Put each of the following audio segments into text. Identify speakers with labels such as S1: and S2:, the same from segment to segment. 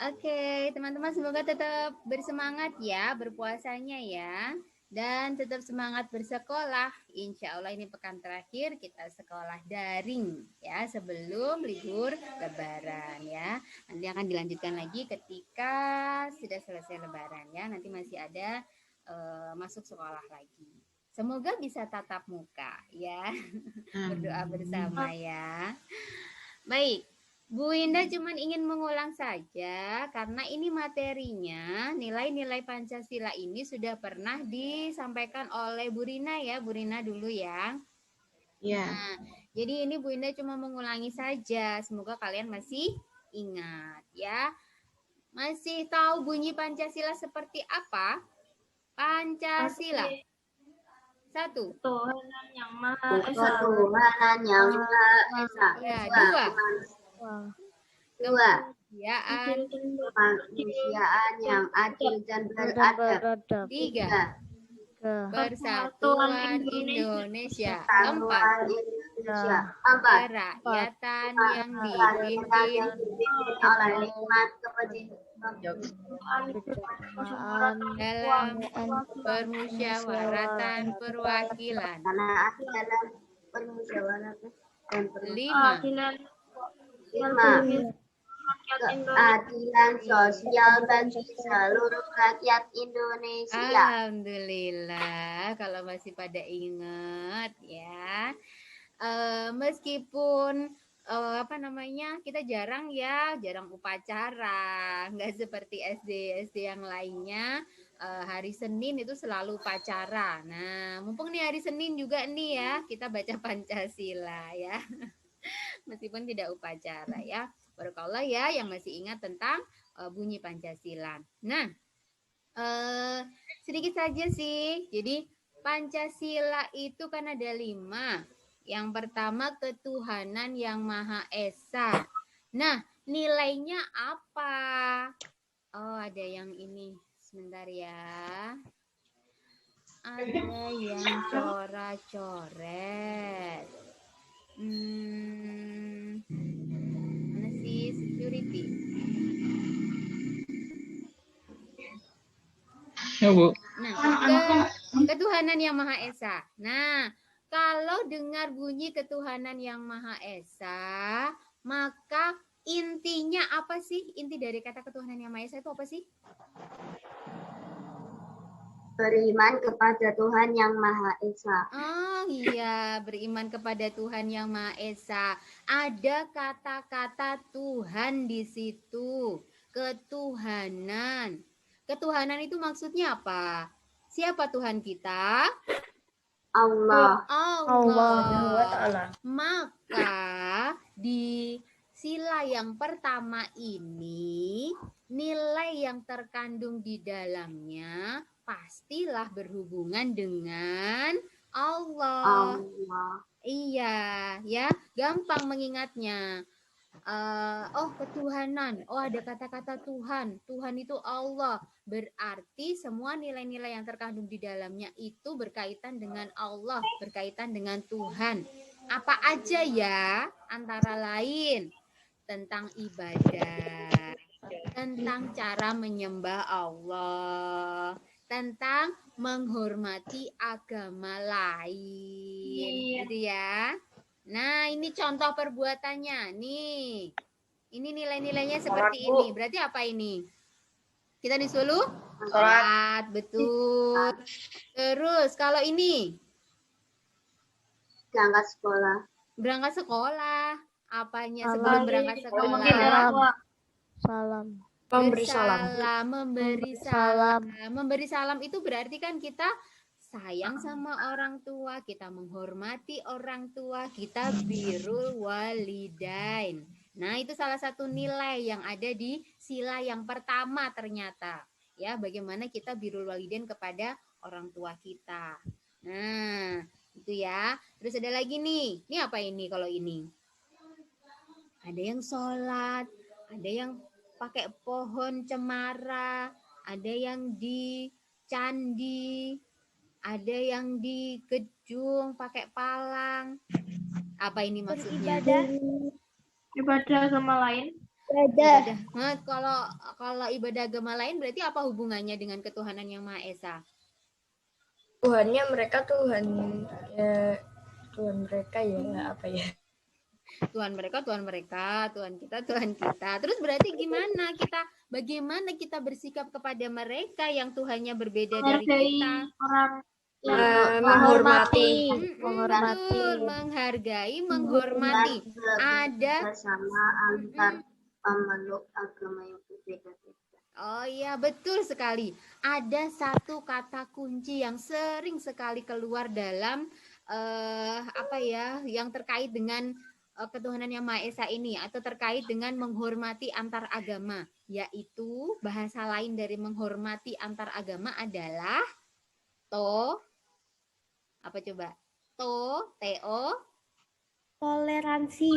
S1: Oke, teman-teman semoga tetap bersemangat ya berpuasanya ya. Dan tetap semangat bersekolah. Insya Allah ini pekan terakhir kita sekolah daring ya sebelum libur Lebaran ya. Nanti akan dilanjutkan lagi ketika sudah selesai Lebaran ya. Nanti masih ada masuk sekolah lagi. Semoga bisa tatap muka ya. Berdoa bersama ya. Baik, Bu Indah cuma ingin mengulang saja karena ini materinya nilai-nilai Pancasila ini sudah pernah disampaikan oleh Bu Rina ya, Bu Rina dulu ya.
S2: Ya.
S1: Nah, jadi ini Bu Indah cuma mengulangi saja. Semoga kalian masih ingat ya. Masih tahu bunyi Pancasila seperti apa? Pancasila. Satu.
S3: Ketuhanan yang Maha Esa.
S2: Ketuhanan yang Maha Esa.
S1: Ya, dua.
S2: Dua.
S3: Kemanusiaan
S2: yang adil dan beradab.
S1: Tiga. Persatuan Indonesia. Empat. Kerakyatan yang dipimpin
S2: oleh nikmat
S1: dalam permusyawaratan perwakilan.
S2: dalam permusyawaratan dan
S1: Lima.
S2: keadilan sosial bagi seluruh rakyat Indonesia.
S1: Alhamdulillah kalau masih pada ingat ya. Meskipun kita jarang upacara, nggak seperti SD yang lainnya. Hari Senin itu selalu upacara. Nah, mumpung nih hari Senin juga nih ya, kita baca Pancasila ya. Meskipun tidak upacara ya. Barakallah ya yang masih ingat tentang bunyi Pancasila. Nah, sedikit saja sih. Jadi Pancasila itu kan ada 5. Yang pertama ketuhanan yang Maha Esa. Nah, nilainya apa? Oh, ada yang ini. Sebentar ya. Ada yang coret-coret. Mana sih security?
S4: Ya, Bu.
S1: Nah, ketuhanan yang Maha Esa. Nah, kalau dengar bunyi ketuhanan yang Maha Esa, maka intinya apa sih? Inti dari kata ketuhanan yang Maha Esa itu apa sih?
S2: Beriman kepada Tuhan yang Maha Esa.
S1: Oh iya, beriman kepada Tuhan yang Maha Esa. Ada kata-kata Tuhan di situ. Ketuhanan. Ketuhanan itu maksudnya apa? Siapa Tuhan kita?
S2: Allah.
S1: Maka di sila yang pertama ini nilai yang terkandung di dalamnya pastilah berhubungan dengan Allah. Iya, ya, gampang mengingatnya. Ketuhanan. Oh, ada kata-kata Tuhan. Tuhan itu Allah. Berarti semua nilai-nilai yang terkandung di dalamnya itu berkaitan dengan Allah, berkaitan dengan Tuhan. Apa aja ya? Antara lain tentang ibadah, tentang cara menyembah Allah, tentang menghormati agama lain. Gitu ya. Nah, ini contoh perbuatannya. Nih. Ini nilai-nilainya seperti ini. Berarti apa ini? Kita disuruh sholat, betul. Terus kalau ini
S2: berangkat sekolah.
S1: Berangkat sekolah. Apanya sebelum berangkat sekolah?
S3: Salam.
S1: Memberi salam. Memberi salam itu berarti kan kita sayang sama orang tua, kita menghormati orang tua, kita birrul walidain. Nah, itu salah satu nilai yang ada di sila yang pertama ternyata. Ya, bagaimana kita birrul walidain kepada orang tua kita. Nah, itu ya. Terus ada lagi nih. Ini apa ini kalau ini? Ada yang sholat, ada yang pakai pohon cemara, ada yang di candi, ada yang di gedung pakai palang. Apa ini maksudnya?
S3: Ibadah sama lain.
S1: Ibadah. Nah, kalau ibadah agama lain berarti apa hubungannya dengan ketuhanan yang Maha Esa?
S3: Tuhannya mereka Tuhan ya, Tuhan mereka ya apa ya?
S1: Tuhan mereka, Tuhan mereka, Tuhan kita, Tuhan kita. Terus berarti bagaimana kita bersikap kepada mereka yang Tuhannya berbeda dari kita?
S3: Orang
S2: menghormati
S1: Betul, menghargai, menghormati. Ada
S2: bersama antar pemeluk agama yang berbeda-beda.
S1: Oh iya, betul sekali. Ada satu kata kunci yang sering sekali keluar dalam yang terkait dengan ketuhanan yang Maha Esa ini atau terkait dengan menghormati antar agama, yaitu bahasa lain dari menghormati antar agama adalah apa coba? TO
S3: toleransi.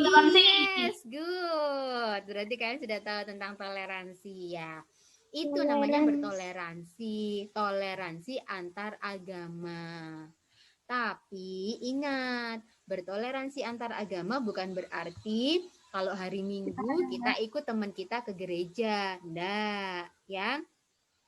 S1: Yes, good. Berarti kalian sudah tahu tentang toleransi ya. Itu namanya bertoleransi, toleransi antar agama. Tapi ingat, bertoleransi antar agama bukan berarti kalau hari Minggu kita ikut teman kita ke gereja. Enggak, ya.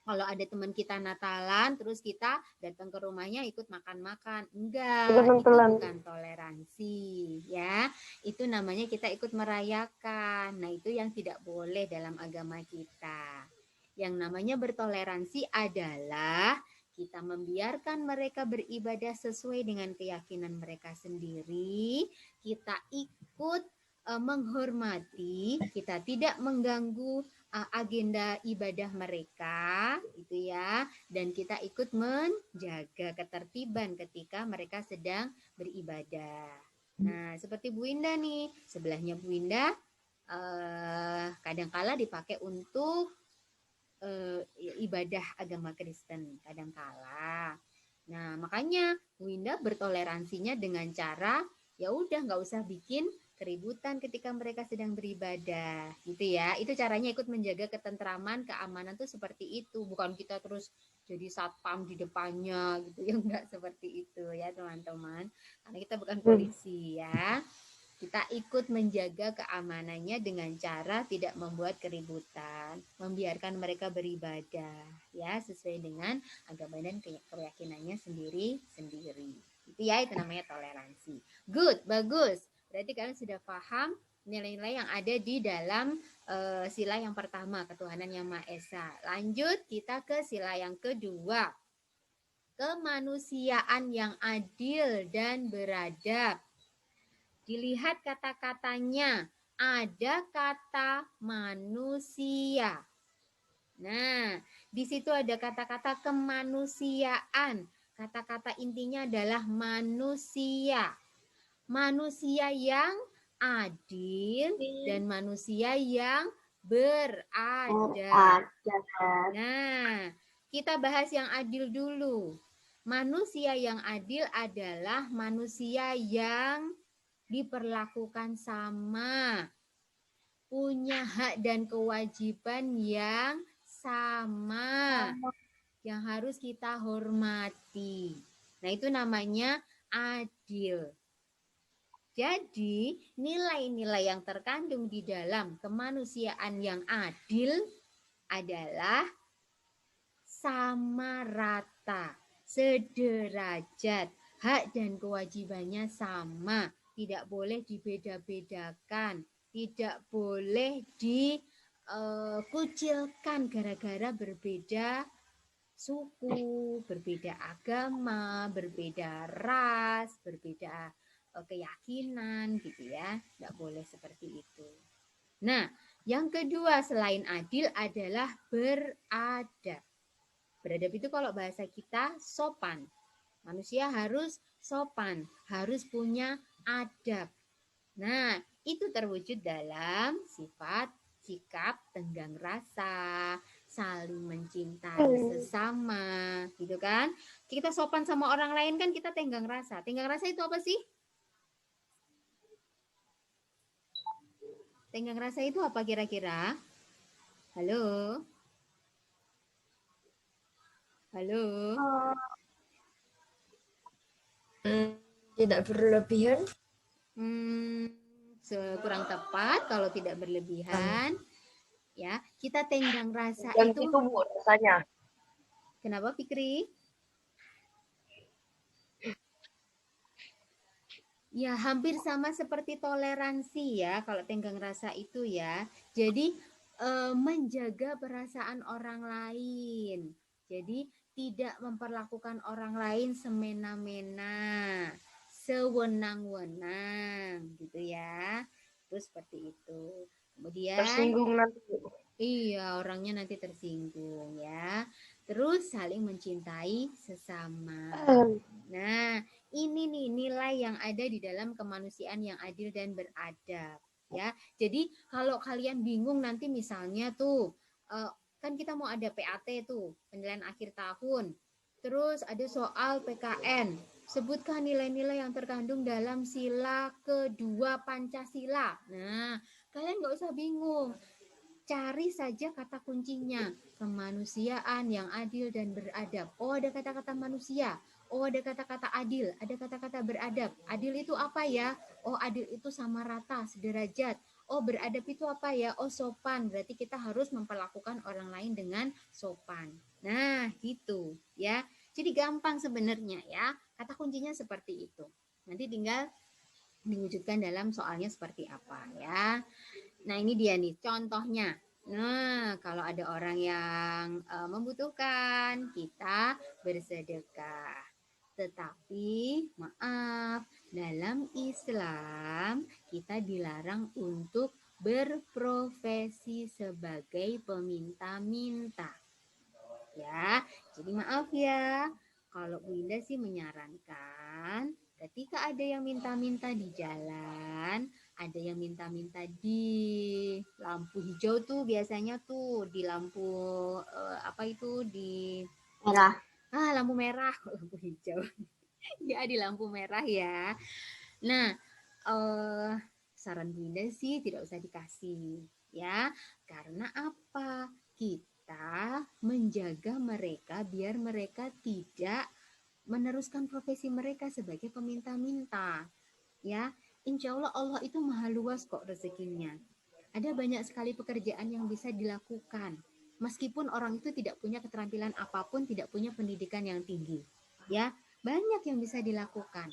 S1: Kalau ada teman kita Natalan, terus kita datang ke rumahnya ikut makan-makan. Enggak, itu bukan toleransi. Ya, itu namanya kita ikut merayakan. Nah, itu yang tidak boleh dalam agama kita. Yang namanya bertoleransi adalah kita membiarkan mereka beribadah sesuai dengan keyakinan mereka sendiri. Kita ikut menghormati, kita tidak mengganggu agenda ibadah mereka, itu ya, dan kita ikut menjaga ketertiban ketika mereka sedang beribadah. Nah, seperti Bu Indah nih, sebelahnya Bu Indah kadangkala dipakai untuk ibadah agama Kristen, kadangkala. Nah, makanya Bu Indah bertoleransinya dengan cara ya udah nggak usah bikin keributan ketika mereka sedang beribadah, gitu ya. Itu caranya ikut menjaga ketentraman, keamanan tuh seperti itu. Bukan kita terus jadi satpam di depannya, gitu ya. Enggak seperti itu ya teman-teman. Karena kita bukan polisi ya. Kita ikut menjaga keamanannya dengan cara tidak membuat keributan, membiarkan mereka beribadah, ya sesuai dengan agama dan keyakinannya sendiri-sendiri. Itu ya, itu namanya toleransi. Good, bagus. Berarti kalian sudah paham nilai-nilai yang ada di dalam sila yang pertama, ketuhanan yang Maha Esa. Lanjut kita ke sila yang kedua, kemanusiaan yang adil dan beradab. Dilihat kata-katanya, ada kata manusia. Nah, di situ ada kata-kata kemanusiaan. Kata-kata intinya adalah manusia. Manusia yang adil dan manusia yang beradab. Nah, kita bahas yang adil dulu. Manusia yang adil adalah manusia yang diperlakukan sama, punya hak dan kewajiban yang sama, yang harus kita hormati. Nah, itu namanya adil. Jadi, nilai-nilai yang terkandung di dalam kemanusiaan yang adil adalah sama rata, sederajat, hak dan kewajibannya sama, tidak boleh dibeda-bedakan, tidak boleh dikucilkan gara-gara berbeda suku, berbeda agama, berbeda ras, berbeda keyakinan gitu ya. Tidak boleh seperti itu. Nah, yang kedua selain adil adalah beradab. Beradab itu kalau bahasa kita sopan. Manusia harus sopan, harus punya adab. Nah, itu terwujud dalam sifat, sikap, tenggang rasa, saling mencintai sesama, gitu kan? Kita sopan sama orang lain kan kita tenggang rasa. Tenggang rasa itu apa sih? Tenggang rasa itu apa kira-kira? Halo? Halo?
S3: Tidak berlebihan.
S1: Kurang tepat kalau tidak berlebihan. Ya, kita tenggang rasa
S3: Dan
S1: itu.
S3: itu Bu rasanya.
S1: Kenapa Fikri? Ya, hampir sama seperti toleransi ya, kalau tenggang rasa itu ya. Jadi, menjaga perasaan orang lain. Jadi, tidak memperlakukan orang lain semena-mena, sewenang-wenang, gitu ya. Terus seperti itu. Kemudian,
S3: Tersinggung nanti.
S1: iya, orangnya nanti tersinggung ya. Terus saling mencintai sesama. Nah, ini nih nilai yang ada di dalam kemanusiaan yang adil dan beradab ya. Jadi kalau kalian bingung nanti misalnya tuh kan kita mau ada PAT tuh, penilaian akhir tahun. Terus ada soal PKN. Sebutkan nilai-nilai yang terkandung dalam sila kedua Pancasila. Nah, kalian nggak usah bingung. Cari saja kata kuncinya, kemanusiaan yang adil dan beradab. Oh, ada kata-kata manusia. Oh, ada kata-kata adil, ada kata-kata beradab. Adil itu apa ya? Oh, adil itu sama rata, sederajat. Oh, beradab itu apa ya? Oh, sopan. Berarti kita harus memperlakukan orang lain dengan sopan. Nah, gitu ya. Jadi gampang sebenarnya ya. Kata kuncinya seperti itu. Nanti tinggal diwujudkan dalam soalnya seperti apa ya. Nah, ini dia nih contohnya. Nah, kalau ada orang yang membutuhkan, kita bersedekah. Tetapi, maaf, dalam Islam kita dilarang untuk berprofesi sebagai peminta-minta. Ya, jadi maaf ya. Kalau Bu Indah sih menyarankan ketika ada yang minta-minta di jalan, ada yang minta-minta di lampu hijau tuh biasanya tuh di lampu apa itu di
S2: Merah.
S1: lampu merah, lampu hijau. Ya di lampu merah ya. Nah, saran Bu Indah sih tidak usah dikasih ya. Karena apa? Kita menjaga mereka biar mereka tidak meneruskan profesi mereka sebagai peminta-minta. Ya, insya Allah Allah itu maha luas kok rezekinya. Ada banyak sekali pekerjaan yang bisa dilakukan. Meskipun orang itu tidak punya keterampilan apapun, tidak punya pendidikan yang tinggi. Ya, banyak yang bisa dilakukan.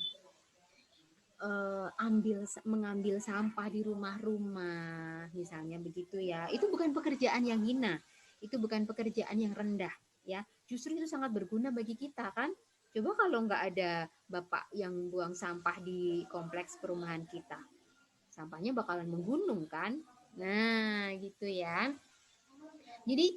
S1: Mengambil sampah di rumah-rumah, misalnya begitu ya. Itu bukan pekerjaan yang hina, itu bukan pekerjaan yang rendah, ya. Justru itu sangat berguna bagi kita kan. Coba kalau nggak ada bapak yang buang sampah di kompleks perumahan kita, sampahnya bakalan menggunung kan. Nah, gitu ya. Jadi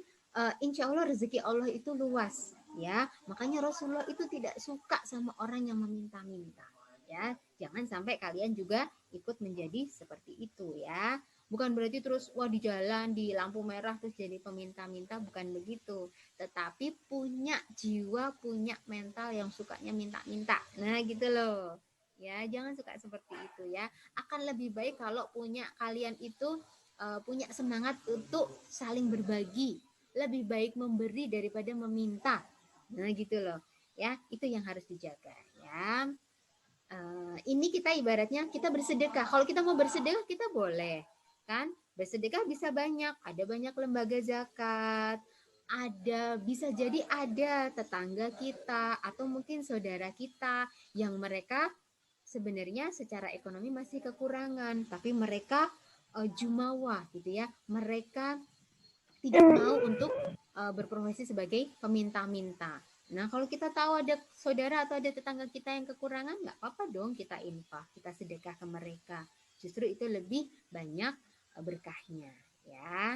S1: insya Allah rezeki Allah itu luas, ya. Makanya Rasulullah itu tidak suka sama orang yang meminta-minta. Ya, jangan sampai kalian juga ikut menjadi seperti itu ya. Bukan berarti terus wah di jalan di lampu merah terus jadi peminta-minta, bukan begitu. Tetapi punya jiwa, punya mental yang sukanya minta-minta. Nah, gitu loh. Ya, jangan suka seperti itu ya. Akan lebih baik kalau punya kalian itu punya semangat untuk saling berbagi. Lebih baik memberi daripada meminta. Nah, gitu loh. Ya, itu yang harus dijaga ya. Ini kita ibaratnya kita bersedekah. Kalau kita mau bersedekah kita boleh, kan? Bersedekah bisa banyak. Ada banyak lembaga zakat. Ada bisa jadi ada tetangga kita atau mungkin saudara kita yang mereka sebenarnya secara ekonomi masih kekurangan, tapi mereka jumawa gitu ya. Mereka tidak mau untuk berprofesi sebagai peminta-minta. Nah, kalau kita tahu ada saudara atau ada tetangga kita yang kekurangan, nggak apa-apa dong kita infak, kita sedekah ke mereka. Justru itu lebih banyak berkahnya, ya.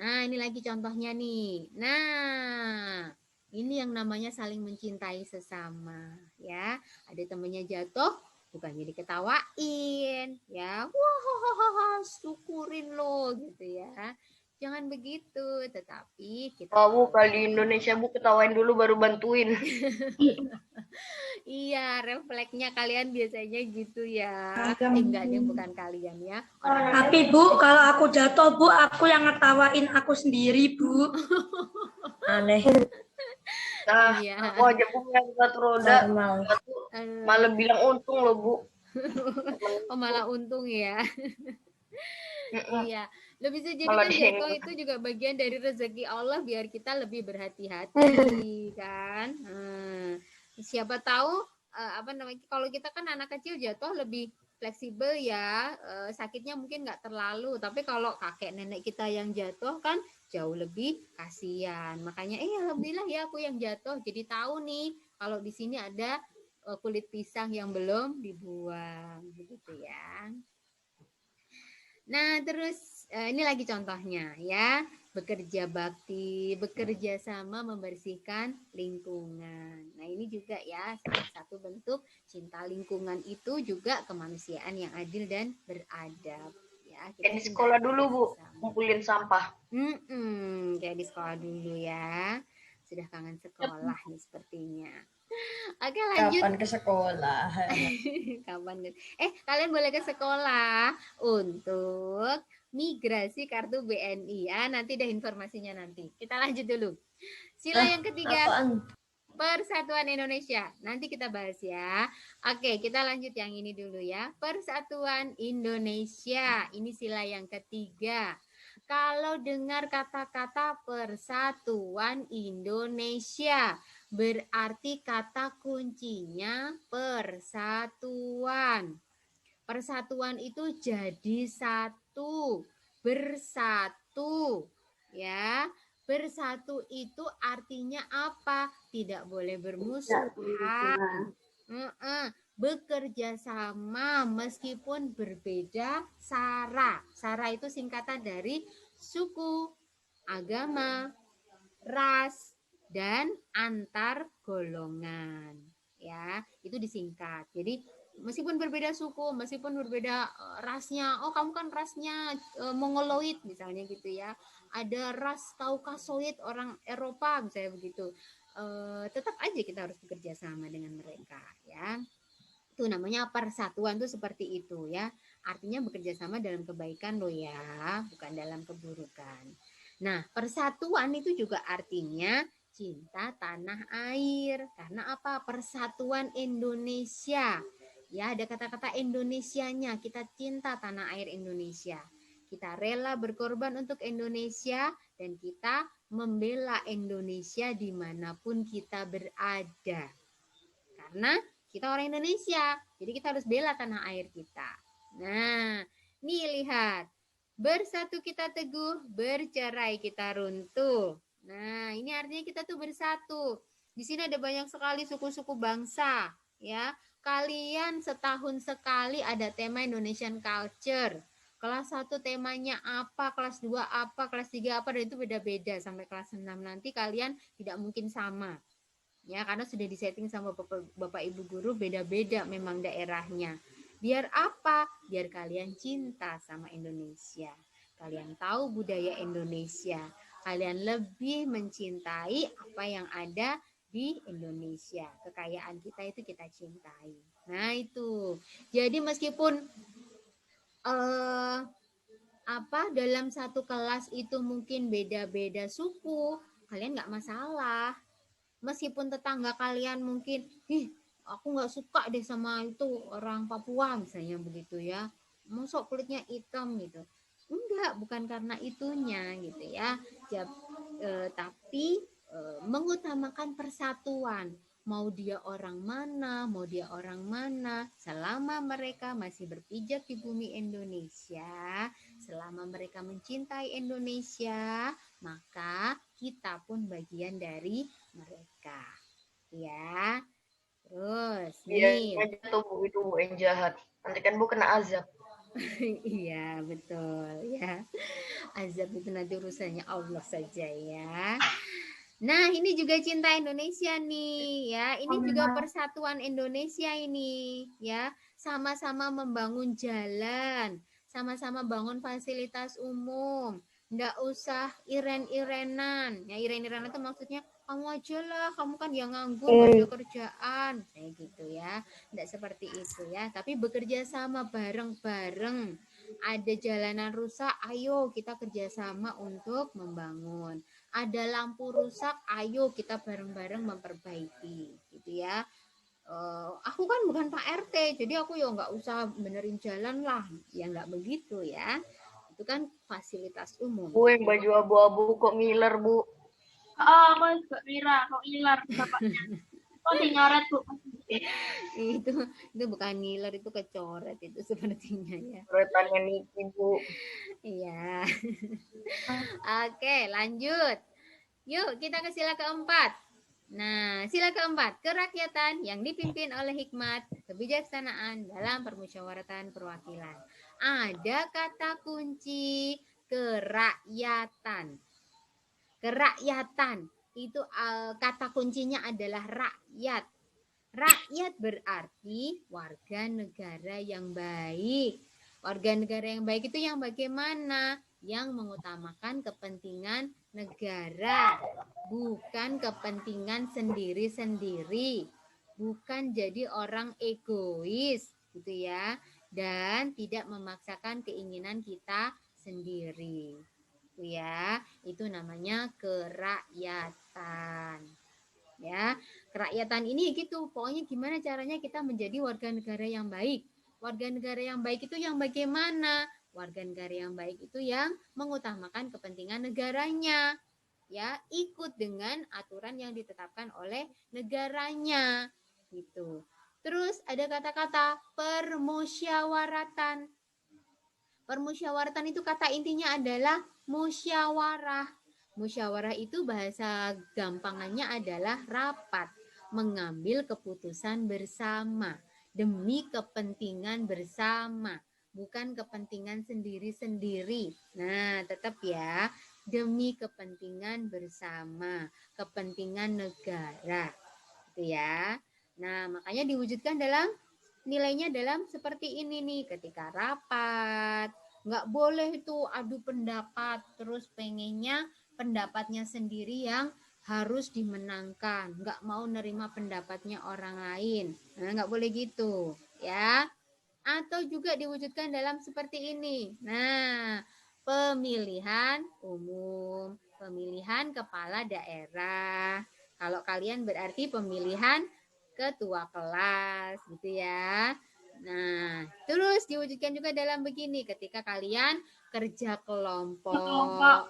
S1: Nah, ini lagi contohnya nih. Nah, ini yang namanya saling mencintai sesama, ya. Ada temannya jatuh, bukannya diketawain, ya. Wah, syukurin lo gitu ya. Jangan begitu, tetapi kita
S3: Bu, kalau di Indonesia Bu ketawain dulu baru bantuin.
S1: iya, refleksnya kalian biasanya gitu ya. Enggak, yang bukan kalian ya.
S4: Tapi Bu, kalau aku jatuh Bu, aku yang ngetawain aku sendiri Bu.
S3: Aneh. Nah,
S1: Iya.
S3: aku aja Bu yang satu roda, malah bilang untung loh Bu.
S1: Oh, malah untung ya. Iya. Lo bisa jadi
S5: Malah
S1: kan
S5: dia
S1: jatuh
S5: yang
S1: itu juga bagian dari rezeki Allah biar kita lebih berhati-hati kan. Siapa tahu apa namanya kalau kita kan anak kecil jatuh lebih fleksibel ya, sakitnya mungkin nggak terlalu. Tapi kalau kakek nenek kita yang jatuh kan jauh lebih kasihan. Makanya alhamdulillah ya aku yang jatuh jadi tahu nih kalau di sini ada kulit pisang yang belum dibuang begitu ya. Nah, terus ini lagi contohnya ya, bekerja bakti, bekerja sama membersihkan lingkungan. Nah, ini juga ya salah satu bentuk cinta lingkungan itu juga kemanusiaan yang adil dan beradab. Ya,
S5: kayak
S1: kita
S5: di sekolah
S1: cintai
S5: dulu, Bu,
S1: sesama.
S5: ngumpulin sampah.
S1: Kayak di sekolah dulu ya. Sudah kangen sekolah nih sepertinya. Oke, lanjut.
S3: Kapan ke sekolah?
S1: Kapan? Kalian boleh ke sekolah untuk migrasi kartu BNI ya. Nanti deh informasinya nanti. Kita lanjut dulu. Sila yang ketiga.
S3: Apaan?
S1: Persatuan Indonesia. Nanti kita bahas ya. Oke, kita lanjut yang ini dulu ya. Persatuan Indonesia. Ini sila yang ketiga. Kalau dengar kata-kata Persatuan Indonesia, berarti kata kuncinya persatuan. Persatuan itu jadi satu, bersatu, ya. Bersatu itu artinya apa? Tidak boleh bermusuhan. Bekerja sama meskipun berbeda sara. Sara itu singkatan dari suku, agama, ras, dan antar golongan. Ya, itu disingkat. Jadi meskipun berbeda suku, meskipun berbeda rasnya, kamu kan rasnya Mongoloid misalnya gitu ya. Ada ras Kaukasoid orang Eropa misalnya begitu. Tetap aja kita harus bekerja sama dengan mereka ya. Itu namanya persatuan tuh seperti itu ya. Artinya bekerja sama dalam kebaikan loh ya, bukan dalam keburukan. Nah, persatuan itu juga artinya cinta tanah air. Karena apa? Persatuan Indonesia. Ya, ada kata-kata Indonesianya. Kita cinta tanah air Indonesia. Kita rela berkorban untuk Indonesia dan kita membela Indonesia dimanapun kita berada. Karena kita orang Indonesia, jadi kita harus bela tanah air kita. Nah, nih lihat. Bersatu kita teguh, bercerai kita runtuh. Nah, ini artinya kita tuh bersatu. Di sini ada banyak sekali suku-suku bangsa, ya. Kalian setahun sekali ada tema Indonesian Culture. Kelas 1 temanya apa, kelas 2 apa, kelas 3 apa, dan itu beda-beda. Sampai kelas 6 nanti kalian tidak mungkin sama. Ya, karena sudah disetting sama Bapak Ibu guru beda-beda memang daerahnya. Biar apa? Biar kalian cinta sama Indonesia. Kalian tahu budaya Indonesia. Kalian lebih mencintai apa yang ada di Indonesia. Kekayaan kita itu kita cintai. Nah, itu. Jadi meskipun dalam satu kelas itu mungkin beda-beda suku, kalian nggak masalah. Meskipun tetangga kalian mungkin, aku nggak suka deh sama itu orang Papua misalnya begitu ya, masuk kulitnya hitam gitu. Enggak, bukan karena itunya gitu ya. Tapi mengutamakan persatuan. Mau dia orang mana, selama mereka masih berpijak di bumi Indonesia, selama mereka mencintai Indonesia, maka kita pun bagian dari mereka. Ya. Terus nih.
S5: Iya, jatuh Bu, itu Bu yang jahat. Nanti kan Bu kena azab.
S1: Iya, betul ya. Azab itu nanti urusannya Allah saja ya. Nah, ini juga cinta Indonesia nih ya. Ini juga persatuan Indonesia ini ya. Sama-sama membangun jalan, sama-sama bangun fasilitas umum. Nggak usah iren-irenan. Ya, iren-irenan itu maksudnya kamu aja lah, kamu kan yang nganggur, gak ada kerjaan. Kayak gitu ya. Nggak seperti itu ya. Tapi bekerja sama bareng-bareng. Ada jalanan rusak, ayo kita kerjasama untuk membangun. Ada lampu rusak, ayo kita bareng-bareng memperbaiki, gitu ya. Aku kan bukan Pak RT, jadi aku ya nggak usah benerin jalan lah, ya nggak begitu ya. Itu kan fasilitas umum.
S5: Bu, yang baju abu-abu kok ngiler, Bu.
S2: Aku juga Mira, kok ilar bapaknya. Kok dinyoret, Bu?
S1: Itu bukan ngiler, itu kecoret itu sepertinya ya.
S5: Keretannya Niki, Bu.
S1: Iya. Oke, lanjut. Yuk, kita ke sila keempat. Nah, sila keempat, kerakyatan yang dipimpin oleh hikmat, kebijaksanaan dalam permusyawaratan perwakilan. Ada kata kunci kerakyatan. Kerakyatan itu kata kuncinya adalah rakyat. Rakyat berarti warga negara yang baik. Warga negara yang baik itu yang bagaimana? Yang mengutamakan kepentingan negara, bukan kepentingan sendiri-sendiri. Bukan jadi orang egois, gitu ya. Dan tidak memaksakan keinginan kita sendiri. Itu ya, itu namanya kerakyatan. Ya, kerakyatan ini gitu. Pokoknya gimana caranya kita menjadi warga negara yang baik. Warga negara yang baik itu yang bagaimana? Warga negara yang baik itu yang mengutamakan kepentingan negaranya. Ya, ikut dengan aturan yang ditetapkan oleh negaranya. Gitu. Terus ada kata-kata permusyawaratan. Permusyawaratan itu kata intinya adalah musyawarah. Musyawarah itu bahasa gampangannya adalah rapat, mengambil keputusan bersama demi kepentingan bersama, bukan kepentingan sendiri-sendiri. Nah, tetap ya, demi kepentingan bersama, kepentingan negara. Gitu ya. Nah, makanya diwujudkan dalam nilainya dalam seperti ini nih, ketika rapat, nggak boleh itu adu pendapat, terus pengennya pendapatnya sendiri yang harus dimenangkan, nggak mau nerima pendapatnya orang lain. Nah, nggak boleh gitu, ya. Atau juga diwujudkan dalam seperti ini. Nah, pemilihan umum, pemilihan kepala daerah. Kalau kalian berarti pemilihan ketua kelas, gitu ya. Nah, terus diwujudkan juga dalam begini, ketika kalian kerja kelompok.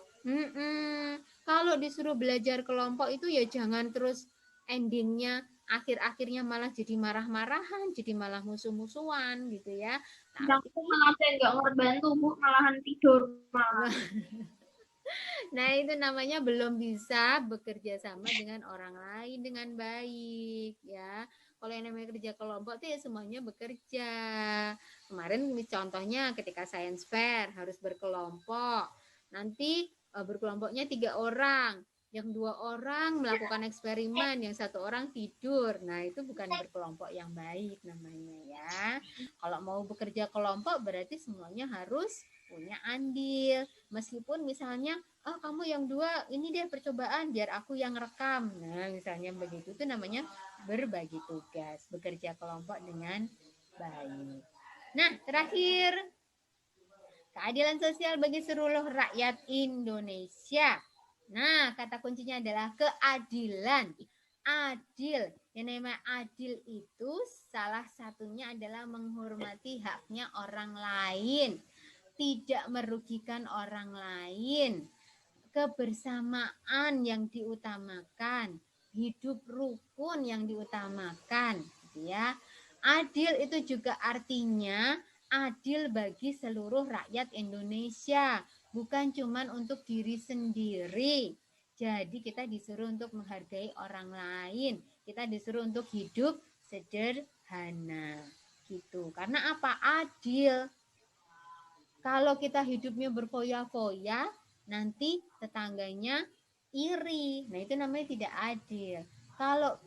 S1: Kalau disuruh belajar kelompok itu ya jangan terus endingnya akhir-akhirnya malah jadi marah-marahan, jadi malah musuh-musuhan gitu ya.
S2: Aku malah saya nggak ngebantu, Bu, malahan tidur malah.
S1: Nah, itu namanya belum bisa bekerja sama dengan orang lain dengan baik ya. Kalau yang namanya kerja kelompok itu ya semuanya bekerja. Kemarin contohnya ketika science fair harus berkelompok. Nanti berkelompoknya 3 orang. Yang 2 orang melakukan eksperimen, yang 1 orang tidur. Nah, itu bukan berkelompok yang baik namanya ya. Kalau mau bekerja kelompok berarti semuanya harus punya andil. Meskipun misalnya, oh kamu yang 2 ini deh percobaan biar aku yang rekam. Nah, misalnya begitu, itu namanya berbagi tugas, bekerja kelompok dengan baik. Nah, terakhir, keadilan sosial bagi seluruh rakyat Indonesia. Nah, kata kuncinya adalah keadilan. Adil. Yang namanya adil itu salah satunya adalah menghormati haknya orang lain, tidak merugikan orang lain, kebersamaan yang diutamakan, hidup rukun yang diutamakan, gitu ya. Adil itu juga artinya adil bagi seluruh rakyat Indonesia, bukan cuma untuk diri sendiri. Jadi kita disuruh untuk menghargai orang lain, kita disuruh untuk hidup sederhana, gitu. Karena apa? Adil. Kalau kita hidupnya berfoya-foya, nanti tetangganya iri. Nah, itu namanya tidak adil. Kalau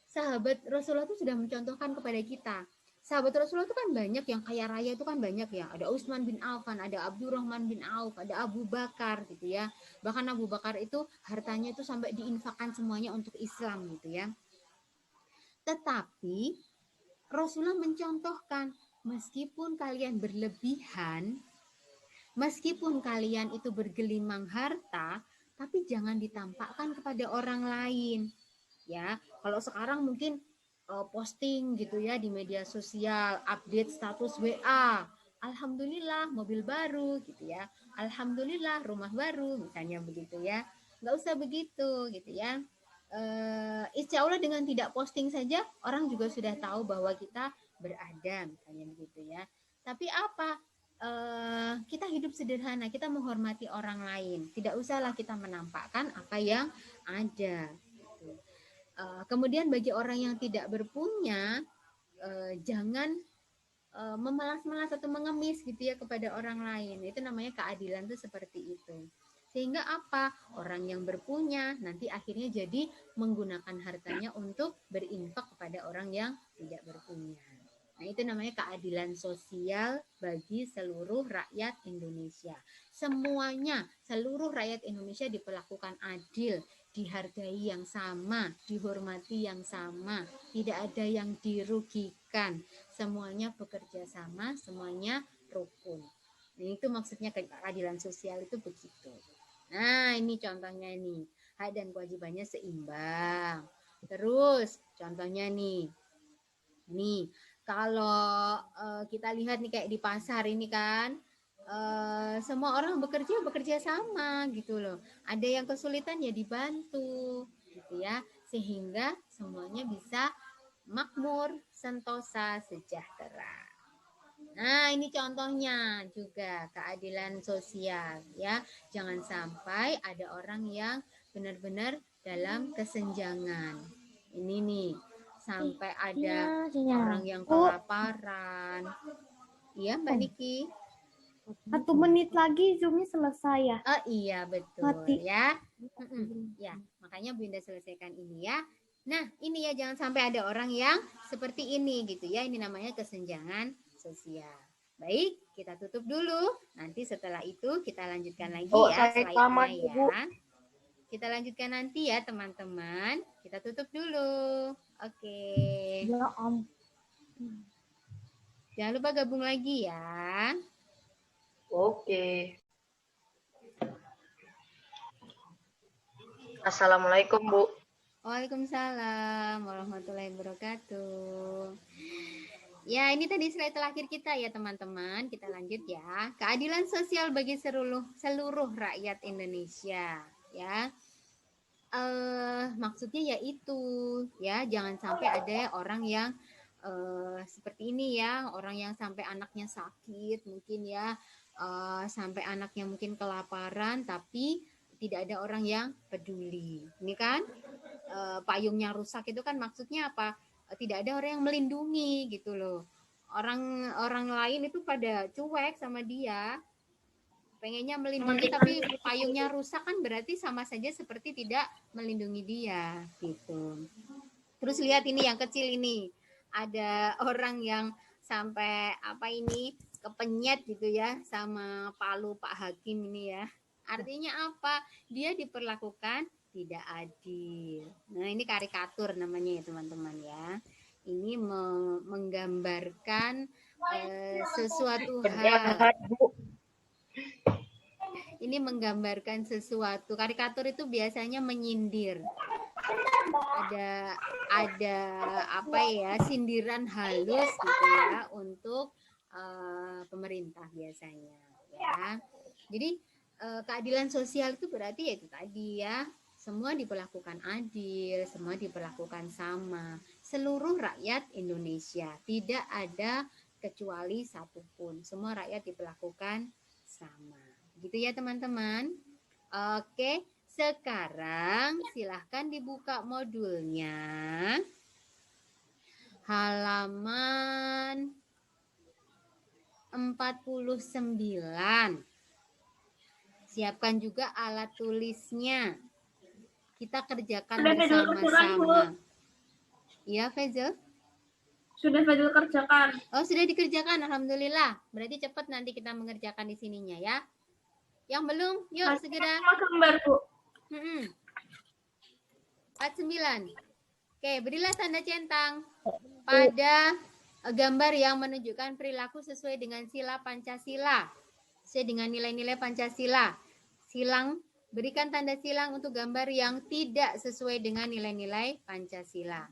S1: sahabat Rasulullah itu sudah mencontohkan kepada kita. Sahabat Rasulullah itu kan banyak yang kaya raya, itu kan banyak ya. Ada Utsman bin Affan, ada Abdurrahman bin Auf, ada Abu Bakar gitu ya. Bahkan Abu Bakar itu hartanya itu sampai diinfakkan semuanya untuk Islam gitu ya. Tetapi Rasulullah mencontohkan, meskipun kalian berlebihan, meskipun kalian itu bergelimang harta, tapi jangan ditampakkan kepada orang lain. Ya, kalau sekarang mungkin posting gitu ya di media sosial, update status WA, alhamdulillah mobil baru gitu ya, alhamdulillah rumah baru misalnya begitu ya. Nggak usah begitu gitu ya. Insya Allah dengan tidak posting saja orang juga sudah tahu bahwa kita berada misalnya begitu ya. Tapi apa? Kita hidup sederhana, kita menghormati orang lain. Tidak usahlah kita menampakkan apa yang ada. Gitu. Kemudian bagi orang yang tidak berpunya, jangan memelas-melas atau mengemis gitu ya kepada orang lain. Itu namanya keadilan tuh seperti itu. Sehingga apa? Orang yang berpunya nanti akhirnya jadi menggunakan hartanya untuk berinfak kepada orang yang tidak berpunya. Nah, itu namanya keadilan sosial bagi seluruh rakyat Indonesia. Semuanya, seluruh rakyat Indonesia diperlakukan adil, dihargai yang sama, dihormati yang sama, tidak ada yang dirugikan. Semuanya bekerja sama, semuanya rukun. Nah, itu maksudnya keadilan sosial itu begitu. Nah, ini contohnya nih. Hak dan kewajibannya seimbang. Terus, contohnya nih. Nih, kalau kita lihat nih kayak di pasar ini kan, semua orang bekerja sama gitu loh. Ada yang kesulitan ya dibantu gitu ya. Sehingga semuanya bisa makmur, sentosa, sejahtera. Nah, ini contohnya juga keadilan sosial ya. Jangan sampai ada orang yang benar-benar dalam kesenjangan. Ini nih, sampai ada orang yang kelaparan. Iya, Mbak Niki.
S6: 1 menit lagi Zoom-nya selesai ya.
S1: Oh iya, betul
S6: Mati.
S1: ya. Ya, makanya Bunda selesaikan ini ya. Nah, ini ya jangan sampai ada orang yang seperti ini gitu ya. Ini namanya kesenjangan sosial. Baik, kita tutup dulu. Nanti setelah itu kita lanjutkan lagi ya
S5: saya tamat,
S1: slide-nya
S5: Bu.
S1: ya. Kita lanjutkan nanti ya teman-teman. Kita tutup dulu. Oke.
S6: Ya om.
S1: Jangan lupa gabung lagi ya.
S5: Oke. Assalamualaikum, Bu.
S1: Waalaikumsalam warahmatullahi wabarakatuh. Ya, ini tadi slide terakhir kita ya teman-teman. Kita lanjut ya. Keadilan sosial bagi seluruh rakyat Indonesia ya. Maksudnya yaitu ya, jangan sampai ada orang yang seperti ini ya, orang yang sampai anaknya sakit mungkin ya, sampai anaknya mungkin kelaparan tapi tidak ada orang yang peduli. Ini kan payungnya rusak itu kan maksudnya apa? Tidak ada orang yang melindungi gitu loh. Orang lain itu pada cuek sama dia, pengennya melindungi tapi payungnya rusak kan berarti sama saja seperti tidak melindungi dia gitu. Terus lihat ini yang kecil ini, ada orang yang sampai apa ini kepenyet gitu ya sama palu Pak Hakim ini ya. Artinya apa? Dia diperlakukan tidak adil. Nah, ini karikatur namanya ya teman-teman ya. Ini menggambarkan sesuatu hal. Ini menggambarkan sesuatu. Karikatur itu biasanya menyindir. Ada apa ya, sindiran halus gitu ya untuk pemerintah biasanya ya. Jadi keadilan sosial itu berarti ya itu tadi ya, semua diperlakukan adil, semua diperlakukan sama, seluruh rakyat Indonesia, tidak ada kecuali satupun, semua rakyat diperlakukan sama, gitu ya teman-teman. Oke, sekarang silahkan dibuka modulnya, halaman 49. Siapkan juga alat tulisnya. Kita kerjakan bersama-sama. Iya, Faisal?
S4: Sudah Fadil kerjakan.
S1: Oh, sudah dikerjakan. Alhamdulillah. Berarti cepat nanti kita mengerjakan di sininya ya. Yang belum, yuk segera.
S4: Semua gambar, Bu.
S1: 49. Oke, berilah tanda centang pada gambar yang menunjukkan perilaku sesuai dengan sila Pancasila. Sesuai dengan nilai-nilai Pancasila. Berikan tanda silang untuk gambar yang tidak sesuai dengan nilai-nilai Pancasila.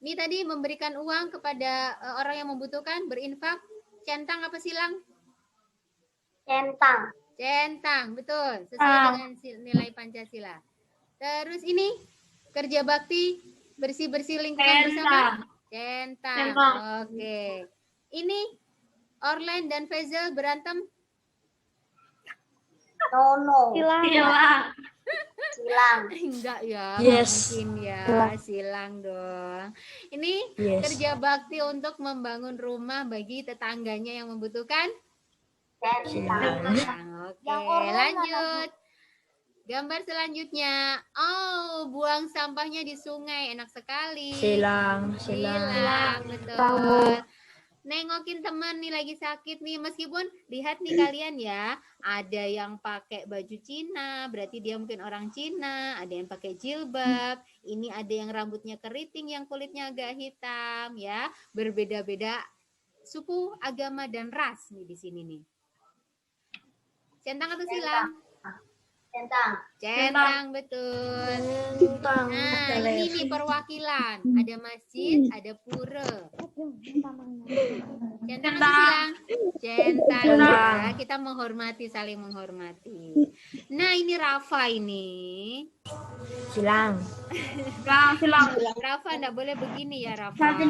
S1: Ini tadi memberikan uang kepada orang yang membutuhkan, berinfak. Centang apa silang?
S2: Centang.
S1: Centang, betul. Sesuai dengan nilai Pancasila. Terus ini kerja bakti bersih-bersih lingkungan bersama. Centang. Oke. Ini Orlen dan Faisal berantem.
S2: Nono. Silang.
S1: Enggak ya,
S3: Yes.
S1: mungkin ya. Silang dong. Ini
S3: Yes.
S1: kerja bakti untuk membangun rumah bagi tetangganya yang membutuhkan.
S2: Centang.
S1: Oke, lanjut. Gambar selanjutnya. Oh, buang sampahnya di sungai. Enak sekali.
S3: Silang.
S1: Betul. Nengokin teman nih lagi sakit nih, meskipun lihat nih kalian ya, ada yang pakai baju Cina, berarti dia mungkin orang Cina, ada yang pakai jilbab, ini ada yang rambutnya keriting, yang kulitnya agak hitam ya, berbeda-beda suku, agama dan ras nih di sini nih. Centang atau silang? Centang, betul. Nah, ini nih perwakilan. Ada masjid, ada pura. Centang atau silang? Centang ya. Kita menghormati, saling menghormati. Nah, ini Rafa ini.
S3: Silang.
S1: Rafa enggak boleh begini ya, Rafa.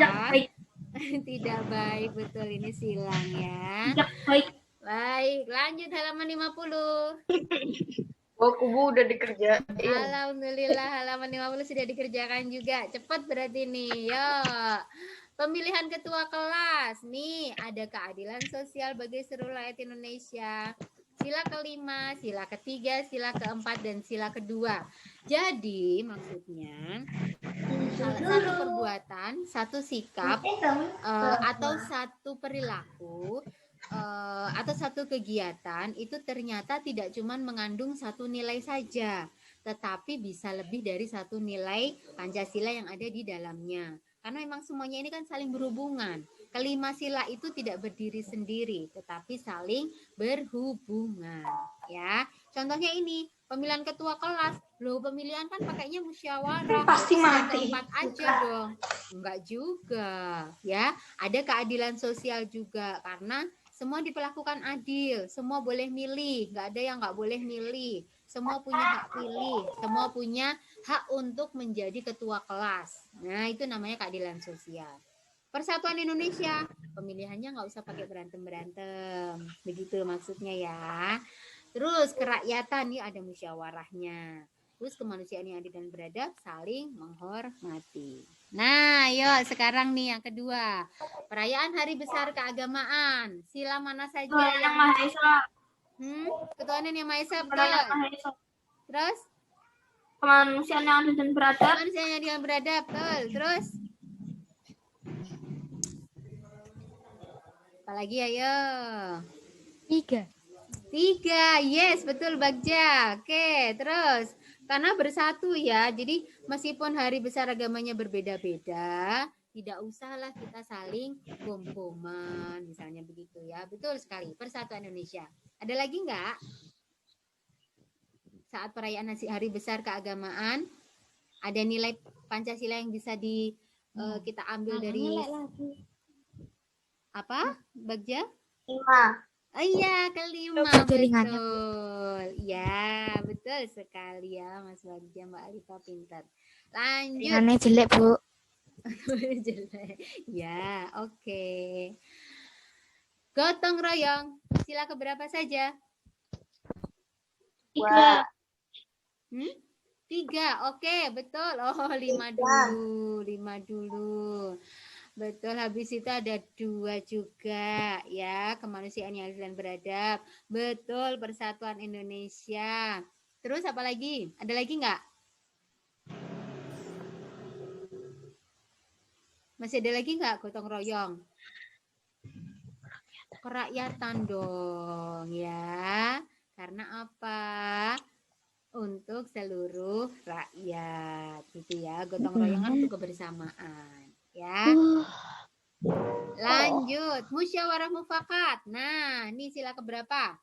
S1: Tidak baik, betul, ini silang ya. Baik, lanjut halaman 50.
S5: Aku Bu udah dikerjain.
S1: Alhamdulillah halaman 50 sudah dikerjakan juga. Cepat berarti nih. Yuk. Pemilihan ketua kelas. Nih, ada keadilan sosial bagi seluruh rakyat Indonesia. Sila kelima, sila ketiga, sila keempat, dan sila kedua. Jadi, maksudnya satu perbuatan, satu sikap, atau satu perilaku, atau satu kegiatan itu ternyata tidak cuma mengandung satu nilai saja, tetapi bisa lebih dari satu nilai Pancasila yang ada di dalamnya. Karena memang semuanya ini kan saling berhubungan. Kelima sila itu tidak berdiri sendiri, tetapi saling berhubungan. Ya, contohnya ini pemilihan ketua kelas. Loh, pemilihan kan pakainya musyawarah.
S4: Pasti mati.
S1: Keempat aja dong. Enggak juga, ya. Ada keadilan sosial juga karena semua diperlakukan adil, semua boleh milih, nggak ada yang nggak boleh milih. Semua punya hak pilih, semua punya hak untuk menjadi ketua kelas. Nah, itu namanya keadilan sosial. Persatuan Indonesia, pemilihannya nggak usah pakai berantem-berantem. Begitu maksudnya ya. Terus kerakyatan nih ada musyawarahnya. Terus kemanusiaan yang adil dan beradab, saling menghormati. Nah, yuk sekarang nih yang kedua. Perayaan Hari Besar Keagamaan. Sila mana saja yang
S4: Maha Esa.
S1: Ketuhanan yang Maha Esa, betul. Terus?
S4: Kemanusiaan yang adil dan beradab.
S1: Kemanusiaan yang adil dan beradab, betul. Terus? Apalagi ayo? 3, yes, betul Bagja. Oke, terus karena bersatu ya, jadi meskipun hari besar agamanya berbeda-beda, tidak usahlah kita saling bom-boman, misalnya begitu ya. Betul sekali, Persatuan Indonesia. Ada lagi nggak? Saat perayaan hari besar keagamaan, ada nilai Pancasila yang bisa kita ambil dari apa, Bagja?
S2: 5.
S1: Oh iya, kelima, betul. Ya, betul sekali ya, Mas Bagja, Mbak Alifa pintar. Lanjut.
S3: Ringannya jelek, Bu.
S1: Jelek. Ya, oke. Gotong royong, sila keberapa saja?
S2: 3.
S1: 3, oke, betul. Oh, 5 dulu. Betul, habis itu ada 2 juga ya, kemanusiaan yang adil dan beradab. Betul, Persatuan Indonesia. Terus apa lagi? Ada lagi nggak? Masih ada lagi nggak gotong royong? Kerakyatan dong ya. Karena apa? Untuk seluruh rakyat gitu ya. Gotong royong untuk kebersamaan. Ya, lanjut musyawarah mufakat. Nah, ini sila keberapa?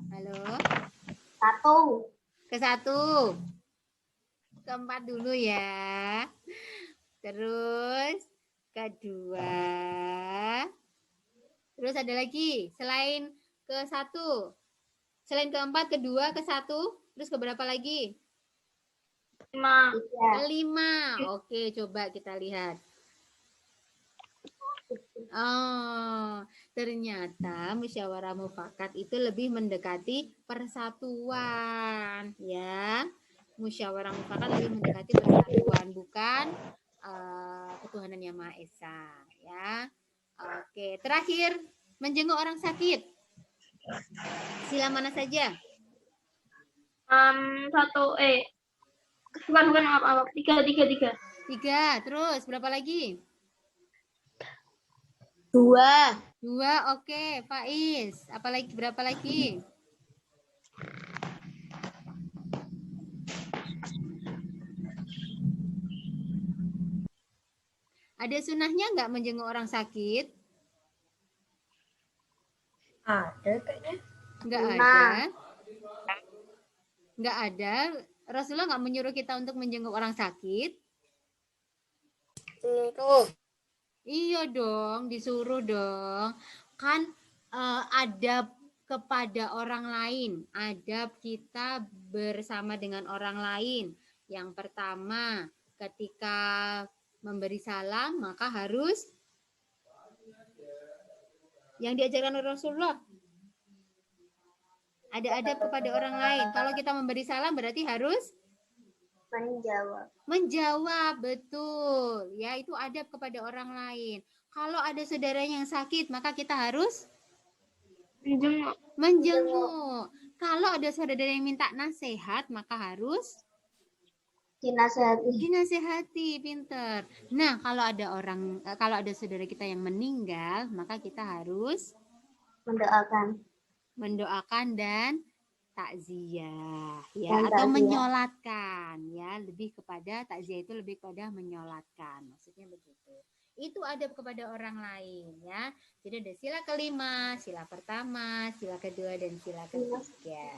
S1: Halo,
S2: 1.
S1: ke-1, ke-4 dulu ya. Terus kedua. Terus ada lagi selain ke 1. Selain keempat, kedua, ke 1. Terus ke berapa lagi?
S5: 5.
S1: Ke 5. Oke, coba kita lihat. Oh, ternyata musyawarah mufakat itu lebih mendekati persatuan, ya. Musyawarah mufakat lebih mendekati persatuan, bukan ketuhanan yang Maha Esa, ya. Oke, terakhir menjenguk orang sakit. Sila mana saja?
S5: 1 bukan apa 3.
S1: 3. Terus berapa lagi?
S3: 2.
S1: 2. Oke, Faiz. Apalagi berapa lagi? Ada sunnahnya nggak menjenguk orang sakit?
S3: Ada kayaknya.
S1: Nggak
S2: Sunnah.
S1: ada. Nggak ada. Rasulullah nggak menyuruh kita untuk menjenguk orang sakit.
S3: Suruh.
S1: Iya dong, disuruh dong. Kan adab kepada orang lain, adab kita bersama dengan orang lain. Yang pertama, ketika memberi salam, maka harus yang diajarkan oleh Rasulullah. Ada adab kepada orang lain. Kalau kita memberi salam berarti harus menjawab, betul. Ya, itu adab kepada orang lain. Kalau ada saudaranya yang sakit, maka kita harus menjenguk. Kalau ada saudara yang minta nasihat, maka harus dinasehati, pinter. Nah, kalau ada saudara kita yang meninggal, maka kita harus mendoakan dan takziah, ya,
S2: Dan
S1: atau
S2: takziah.
S1: menyolatkan, ya, lebih kepada takziah itu lebih kepada menyolatkan, maksudnya begitu. Itu adab kepada orang lain, ya. Jadi ada sila kelima, sila pertama, sila kedua, dan sila ketiga.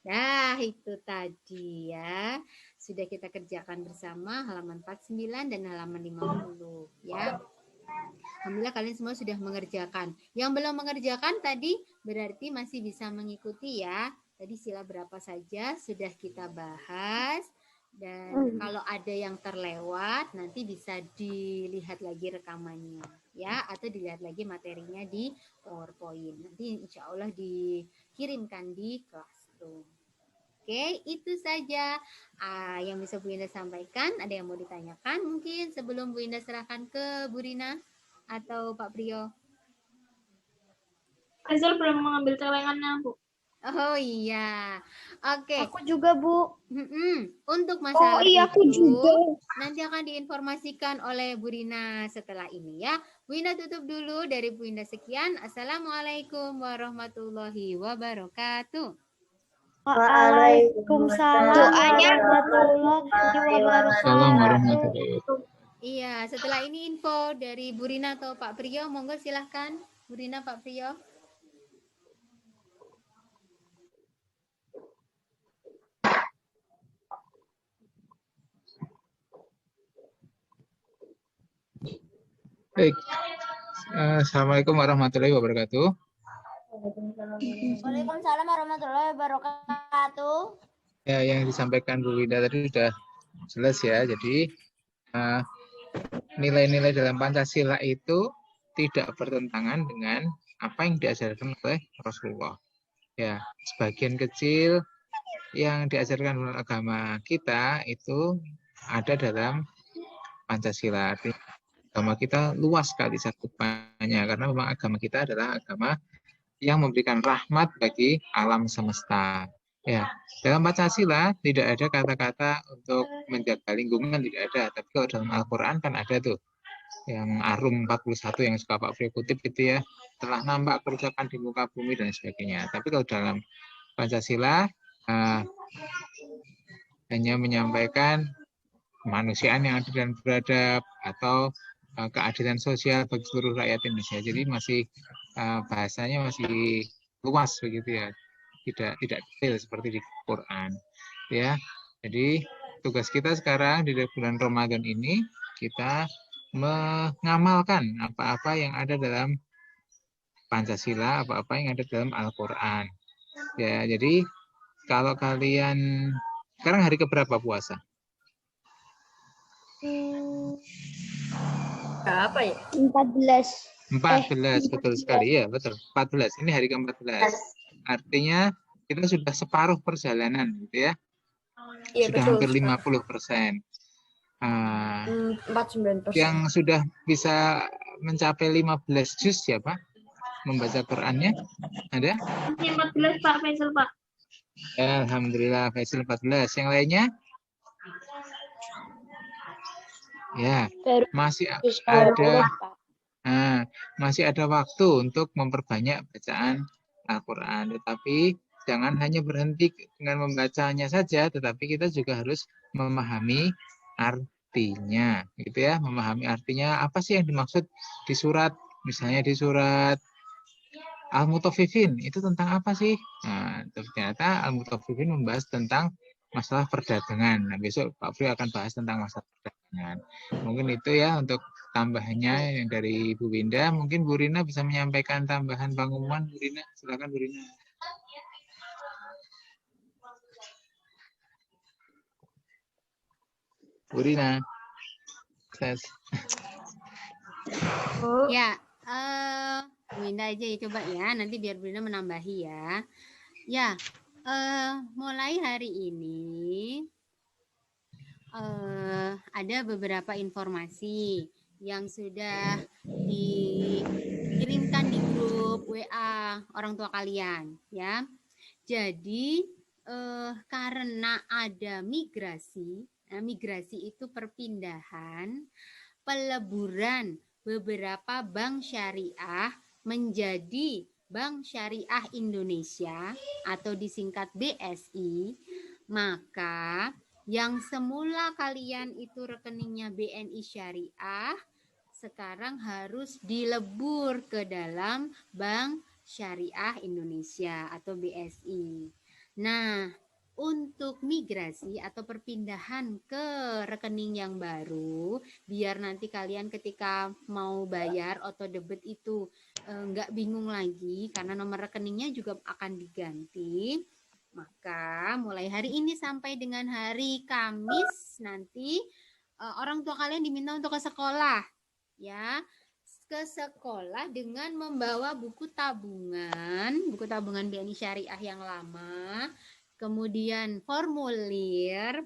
S1: Nah, itu tadi ya. Sudah kita kerjakan bersama halaman 49 dan halaman 50 ya. Alhamdulillah kalian semua sudah mengerjakan. Yang belum mengerjakan tadi berarti masih bisa mengikuti ya. Tadi sila berapa saja sudah kita bahas. Dan kalau ada yang terlewat nanti bisa dilihat lagi rekamannya ya, atau dilihat lagi materinya di PowerPoint. Nanti insya Allah dikirimkan di Classroom. Oke, itu saja yang bisa Bu Indah sampaikan. Ada yang mau ditanyakan mungkin sebelum Bu Indah serahkan ke Bu Rina atau Pak Priyo?
S5: Azal belum mengambil celengannya, Bu.
S1: Oh iya, oke.
S6: Aku juga, Bu.
S1: Untuk masalah
S6: aku
S1: itu
S6: juga.
S1: nanti akan diinformasikan oleh Bu Rina setelah ini ya. Bu Indah tutup dulu, dari Bu Indah sekian. Assalamualaikum warahmatullahi wabarakatuh.
S6: Waalaikumsalam warahmatullahi wabarakatuh.
S1: Iya, setelah ini info dari Bu Rina atau Pak Priyo, monggo silahkan Bu Rina, Pak Priyo.
S7: Baik, Assalamualaikum warahmatullahi wabarakatuh.
S8: Waalaikumsalam warahmatullahi wabarakatuh.
S7: Ya, yang disampaikan Bu Winda tadi sudah jelas ya. Jadi nilai-nilai dalam Pancasila itu tidak bertentangan dengan apa yang diajarkan oleh Rasulullah. Ya, sebagian kecil yang diajarkan oleh agama kita itu ada dalam Pancasila. Agama kita luas sekali cakupannya karena memang agama kita adalah agama yang memberikan rahmat bagi alam semesta. Ya, dalam Pancasila tidak ada kata-kata untuk menjaga lingkungan, tidak ada. Tapi kalau dalam Al-Quran kan ada tuh, yang Arum 41 yang suka Pak Fri kutip itu ya, telah nampak kerusakan di muka bumi dan sebagainya. Tapi kalau dalam Pancasila hanya menyampaikan kemanusiaan yang adil dan beradab atau keadilan sosial bagi seluruh rakyat Indonesia. Jadi masih bahasanya masih luas begitu ya, tidak detail seperti di Quran ya. Jadi tugas kita sekarang di bulan Ramadan ini kita mengamalkan apa-apa yang ada dalam Pancasila, apa-apa yang ada dalam Al-Quran. Ya, jadi kalau kalian sekarang hari keberapa puasa?
S3: Apa ya?
S6: 14.
S7: 14, betul sekali. Ya, betul. 14. Ini hari ke-14. Artinya kita sudah separuh perjalanan, gitu ya.
S3: Iya,
S7: Sudah
S3: betul.
S7: hampir 50%.
S3: 49%.
S7: Yang sudah bisa mencapai 15 juz siapa? Membaca Qurannya? Ada?
S5: Masih 14 Pak Faisal Pak.
S7: Alhamdulillah, Faisal 14. Yang lainnya? Ya,
S8: Baru
S7: masih
S8: juz
S7: ada
S8: 20, Pak.
S7: masih ada waktu untuk memperbanyak bacaan Al-Quran. Tetapi jangan hanya berhenti dengan membacanya saja, tetapi kita juga harus memahami artinya, gitu ya. Memahami artinya apa sih yang dimaksud di surat, misalnya di surat Al-Mutaffifin, itu tentang apa sih? Nah, ternyata Al-Mutaffifin membahas tentang masalah perdagangan. Nah, besok Pak Fri akan bahas tentang masalah perdagangan. Mungkin itu ya untuk tambahannya yang dari Bu Winda. Mungkin Bu Rina bisa menyampaikan tambahan pengumuman. Bu Rina, silakan Bu Rina. Bu Rina. Tes.
S1: Ya, Bu Winda aja ya coba ya, nanti biar Bu Winda menambahi ya. Ya, mulai hari ini ada beberapa informasi yang sudah dikirimkan di grup WA orang tua kalian ya. Jadi karena ada migrasi, migrasi itu perpindahan, peleburan beberapa bank syariah menjadi Bank Syariah Indonesia atau disingkat BSI, maka yang semula kalian itu rekeningnya BNI Syariah, sekarang harus dilebur ke dalam Bank Syariah Indonesia atau BSI. Nah, untuk migrasi atau perpindahan ke rekening yang baru, biar nanti kalian ketika mau bayar auto debit itu nggak bingung lagi karena nomor rekeningnya juga akan diganti. Maka mulai hari ini sampai dengan hari Kamis nanti orang tua kalian diminta untuk ke sekolah ya, ke sekolah dengan membawa buku tabungan BNI Syariah yang lama, kemudian formulir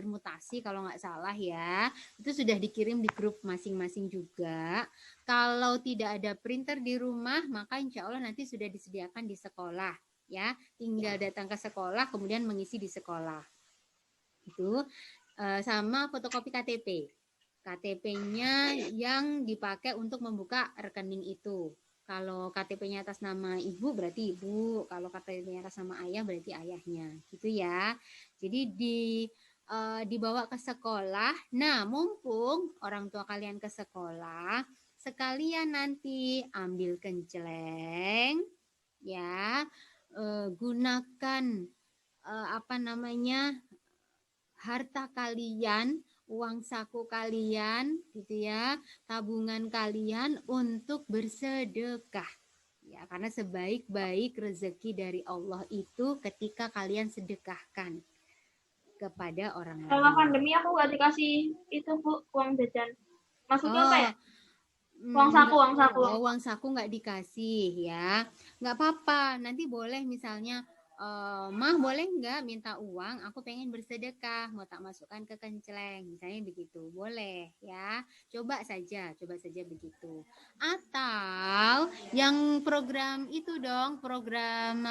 S1: mutasi kalau nggak salah ya, itu sudah dikirim di grup masing-masing juga. Kalau tidak ada printer di rumah, maka insya Allah nanti sudah disediakan di sekolah ya, tinggal datang ke sekolah kemudian mengisi di sekolah itu, sama fotokopi KTP-nya yang dipakai untuk membuka rekening itu. Kalau KTP-nya atas nama ibu berarti ibu, kalau KTP-nya atas nama ayah berarti ayahnya, gitu ya. Jadi dibawa ke sekolah. Nah, mumpung orang tua kalian ke sekolah, sekalian nanti ambil kenceleng, ya, gunakan harta kalian, uang saku kalian gitu ya, tabungan kalian untuk bersedekah ya, karena sebaik-baik rezeki dari Allah itu ketika kalian sedekahkan kepada orang lain.
S5: Selama pandemi aku nggak dikasih itu Bu, uang jajan. Maksudnya apa ya? Uang saku.
S1: Uang saku nggak dikasih ya, nggak apa-apa. Nanti boleh misalnya, Mah boleh nggak minta uang, aku pengen bersedekah, mau tak masukkan ke kenceleng, misalnya begitu, boleh ya, coba saja begitu. Atau yang program itu dong, program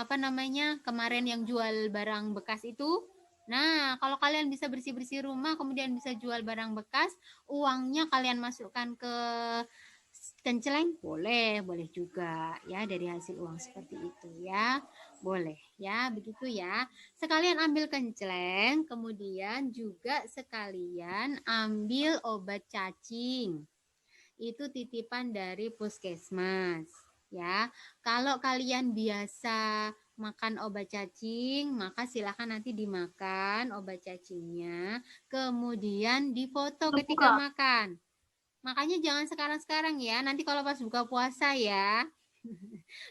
S1: kemarin yang jual barang bekas itu. Nah, kalau kalian bisa bersih-bersih rumah, kemudian bisa jual barang bekas, uangnya kalian masukkan ke kenceleng, boleh juga ya, dari hasil uang seperti itu ya, boleh ya, begitu ya. Sekalian ambil kenceleng, kemudian juga sekalian ambil obat cacing. Itu titipan dari puskesmas ya. Kalau kalian biasa makan obat cacing, maka silakan nanti dimakan obat cacingnya, kemudian difoto ketika makan. Makanya jangan sekarang-sekarang ya. Nanti kalau pas buka puasa ya.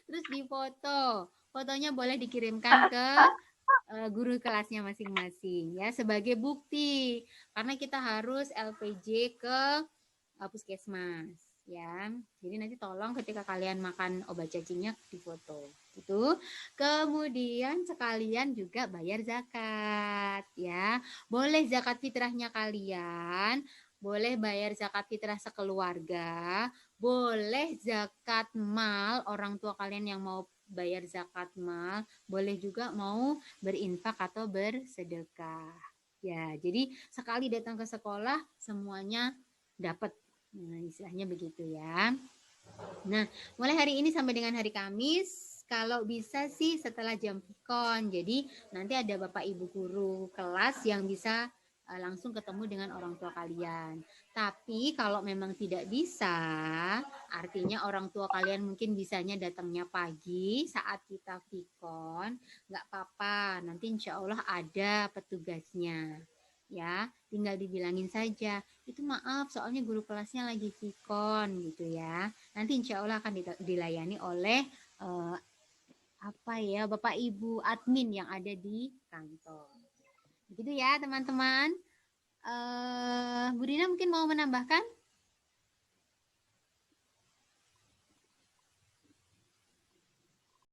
S1: Terus difoto. Fotonya boleh dikirimkan ke guru kelasnya masing-masing ya sebagai bukti. Karena kita harus LPJ ke puskesmas ya. Jadi nanti tolong ketika kalian makan obat cacingnya difoto. Gitu. Kemudian sekalian juga bayar zakat ya. Boleh zakat fitrahnya kalian, boleh bayar zakat fitrah sekeluarga, boleh zakat mal orang tua kalian yang mau bayar zakat mal, boleh juga mau berinfak atau bersedekah. Ya, jadi sekali datang ke sekolah semuanya dapat. Nah, istilahnya begitu ya. Nah, mulai hari ini sampai dengan hari Kamis, kalau bisa sih setelah jam pikon. Jadi nanti ada Bapak Ibu guru kelas yang bisa langsung ketemu dengan orang tua kalian. Tapi kalau memang tidak bisa, artinya orang tua kalian mungkin bisanya datangnya pagi saat kita pikon, nggak apa-apa. Nanti insya Allah ada petugasnya. Ya, tinggal dibilangin saja. Itu maaf, soalnya guru kelasnya lagi pikon gitu ya. Nanti insya Allah akan dilayani oleh Bapak Ibu admin yang ada di kantor. Begitu ya teman-teman. Bu Dina mungkin mau menambahkan?